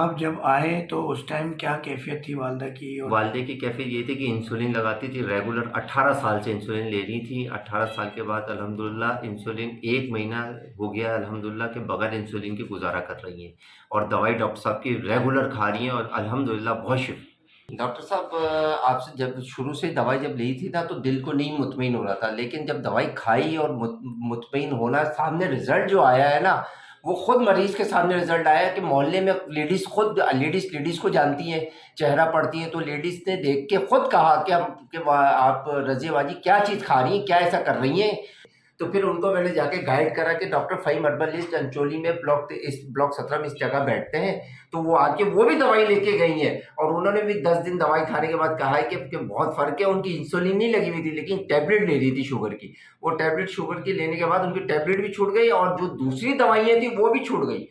आप जब आए तो उस टाइम क्या कैफियत थी वालदा की? और वालदे की कैफियत ये थी कि इंसुलिन लगाती थी रेगुलर, 18 साल से इंसुलिन ले रही थी। 18 साल के बाद अल्हम्दुलिल्लाह इंसुलिन 1 महीना हो गया अल्हम्दुलिल्लाह के बगैर इंसुलिन के गुज़ारा कर रही हैं, और दवाई डॉक्टर साहब की रेगुलर खा रही हैं और अल्हम्दुलिल्लाह बहुत शिफ़ा। डॉक्टर साहब, आपसे जब शुरू से दवाई जब ली थी ना, तो दिल को नहीं मुतमईन हो रहा था, लेकिन जब दवाई खाई और मुतमईन होना, सामने रिजल्ट जो आया है ना, वो खुद मरीज के सामने रिजल्ट आया कि मोहल्ले में लेडीज, खुद लेडीज को जानती हैं, चेहरा पढ़ती हैं, तो लेडीज ने देख के खुद कहा कि आप रजिया बाजी क्या चीज़ खा रही हैं, क्या ऐसा कर रही हैं। तो फिर उनको मैंने जाके गाइड करा कि डॉक्टर फ़हीम हर्बलिस्ट अंचोली में ब्लॉक 17 में इस जगह बैठते हैं। तो वो आके वो भी दवाई लेके गई हैं, और उन्होंने भी 10 दिन दवाई खाने के बाद कहा है कि बहुत फ़र्क है। उनकी इंसुलिन नहीं लगी हुई थी, लेकिन टैबलेट ले रही थी शुगर की। वो टैबलेट शुगर की लेने के बाद उनकी टैबलेट भी छूट गई, और जो दूसरी दवाइयाँ थी वो भी छूट गई।